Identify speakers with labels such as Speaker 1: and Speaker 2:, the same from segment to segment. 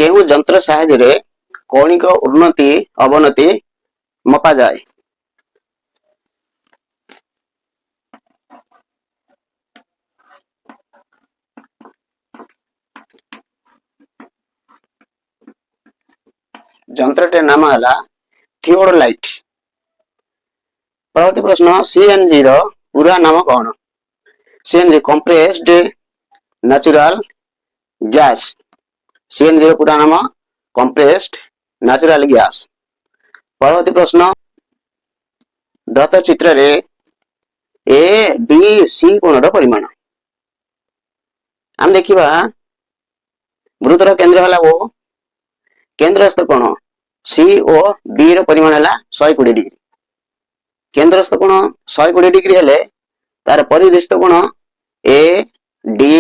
Speaker 1: केउ जंत्र साहाय्य कौणिक उन्नति अवनति मपा जाए। जंत्रटे नाम है थियोडोलाइट। परवर्ती प्रश्न सीएनजी रो पूरा नाम कौन? CNG compressed natural gas. CNG रो पूरा नाम कंप्रेस्ड नेचुरल गैस। परवर्ती प्रश्न दत्त चित्र रे ए डी सी कोण रो परिमाण हम देखिबा। वृत्तर केंद्र हला ओ केंद्रस्थ कोण सी ओ बी रो परिमाण हला 120 डिग्री। केंद्रस्थ कोण 120 डिग्री हेले तार परिदिष्ट कोण ए डी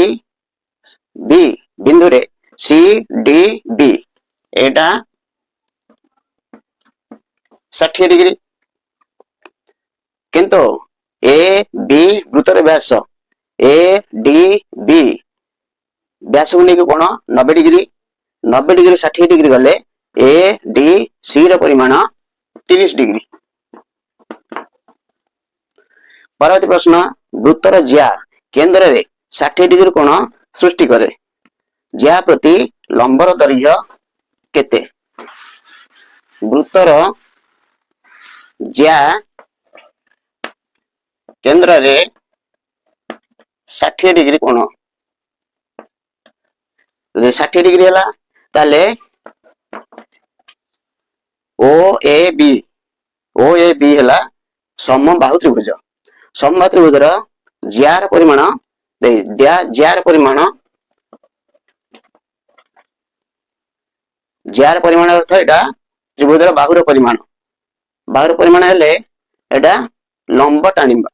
Speaker 1: बी बिंदु रे सी डी बी एटा 60 डिग्री। किंतु ए बी वृत्तर व्यास ए डी बी व्यास को लेके कोण 90 डिग्री। 90 डिग्री 60 डिग्री गले ए डी सी रो परिमाण 30 डिग्री। परवर्ती प्रश्न वृत्तर ज्या केंद्र रे 60 डिग्री कोण सृष्टि करे। ज्या प्रति लंबर दैर्घ्य केते? वृत्तर ज्या केंद्र रे 60 डिग्री कोण 60 डिग्री हला ताले ओ ए बी हला समबाहु त्रिभुज। समबाहु त्रिभुजर ज्यार परिमाण ज्यार परिमाण अर्थ एटा त्रिभुजर बाहुर परिमाण। बाहुर परिमाण हेले एटा लंब टाणिबा।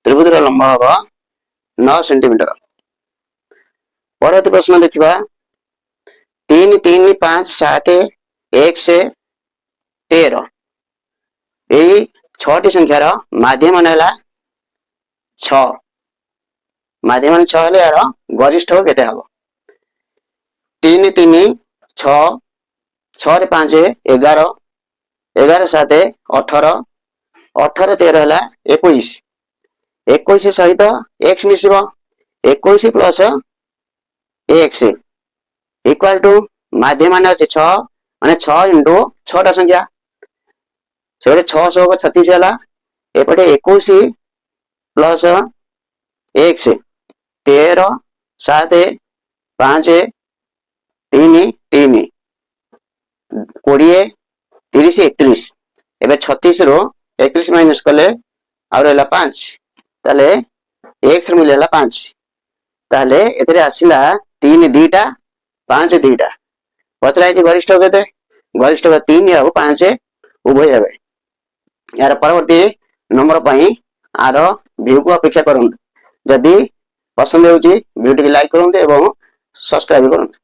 Speaker 1: त्रिभुजर लंब हवा 9 सेंटीमीटर। परवर्ती प्रश्न देखिबा 3 3 5 7 1 से 13 यही 6टी संख्यार माध्यम है 6। माध्यम 6 हेले यार गरिष्ठ केते हबो? 3 3 6 6 रे 5 11 11 7 18 18 13 हला 21। 21 सहित x मिसिबो 21 प्लस x इक्वल टू माध्यम माने अछि 6 माने 6 इंटू 6टा संख्या से 600 को 36 हला। एपटे 21 प्लस x 13 7 5 3 3 20 30 31 एबे 36 रो 31 माइनस कले आ रहला 5 ताले x रे मूल्य हला 5। ताले एतरे आसिला 3 2टा 5 2टा पचरा छै गरिष्ठ केते? गरिष्ठ 3 आ 5 उभय हेबे। यार परवर्ती नंबर पई आर व्यू को अपेक्षा करंतु। जदि पसंद होउची वीडियो को लाइक करंतु एवं सब्सक्राइब करंतु।